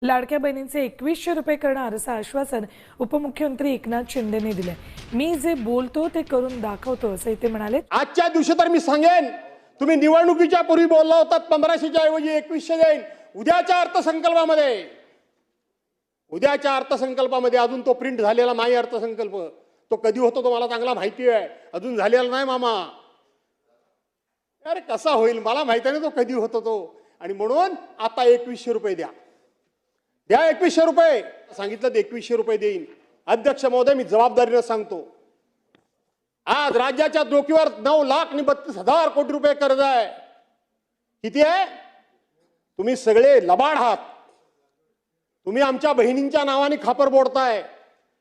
लाडक्या बहिणींचे 2100 रुपये करणार असं आश्वासन उपमुख्यमंत्री एकनाथ शिंदेने दिले। मी जे बोलतो ते करून दाखवतो असं ते म्हणाले। आजच्या दिवशी तर मी सांगेन, तुम्ही निवडणुकीच्या पूर्वी बोलला होतात 1500च्या ऐवजी 2100 देईन। उद्याच्या अर्थसंकल्पामध्ये अजून तो प्रिंट झालेला नाही। अर्थसंकल्प तो कधी होतो तो मला चांगला माहिती आहे, अजून झालेला नाही मामा। अरे कसा होईल मला माहिती नाही तो कधी होतो तो, आणि म्हणून आता 2100 रुपये द्या 2100 रुपये सांगितलं, 2100 रुपये देईन। अध्यक्ष महोदय, मी जबाबदारीने सांगतो, आज राज्याच्या डोकीवर 9,32,000 कोटी रुपये कर्ज आहे। किती आहे? तुम्ही सगळे लबाड आहात। तुम्ही आमच्या बहिणींच्या नावाने खापर बोडताय।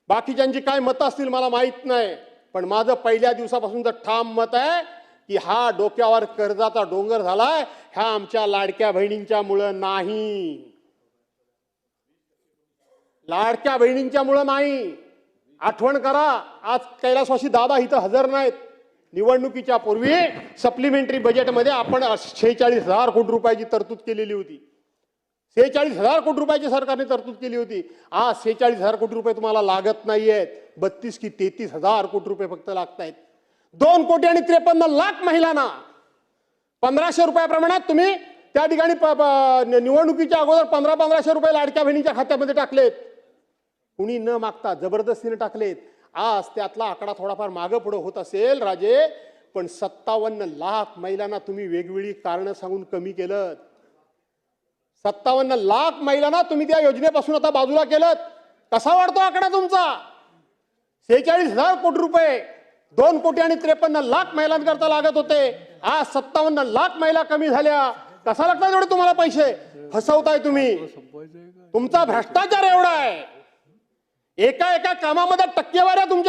बाकीच्यांची काय मतं असतील मला माहित नाही, पण माझं पहिल्या दिवसापासूनचं ठाम मत आहे की हा डोक्यावर कर्जाचा डोंगर झालाय, ह्या आमच्या लाडक्या बहिणींच्या मुळे नाही, लाडक्या बहिणींच्या मुळे नाही। आठवण करा, आज कैलासवासी दादा इथं हजर नाहीत। निवडणुकीच्या पूर्वी सप्लिमेंटरी बजेटमध्ये आपण 46,000 कोटी रुपयाची तरतूद केलेली होती। 46,000 कोटी रुपयाची सरकारने तरतूद केली होती। आज 46,000 कोटी रुपये तुम्हाला लागत नाहीयेत, 32 की 33,000 कोटी रुपये फक्त लागतायत। 2,53,00,000 महिलांना 1500 रुपया प्रमाणात तुम्ही त्या ठिकाणी निवडणुकीच्या अगोदर 1500 रुपये लाडक्या बहिणीच्या खात्यामध्ये टाकलेत। कुणी न मागता जबरदस्तीने टाकलेत। आज त्यातला आकडा थोडाफार मागे पुढे होत असेल राजे, पण 57,00,000 महिलांना तुम्ही वेगवेगळी कारणं सांगून कमी केलं। 57,00,000 महिलांना तुम्ही त्या योजनेपासून आता बाजूला केलं। कसा वाढतो आकडा तुमचा? 46,000 कोटी रुपये 2,53,00,000 महिलांकरता लागत होते, आज 57,00,000 महिला कमी झाल्या। कसा लागतात एवढे तुम्हाला पैसे? फसवताय तुम्ही, तुमचा भ्रष्टाचार एवढा आहे। एका कामामध्ये टक्केवारी तुमच्या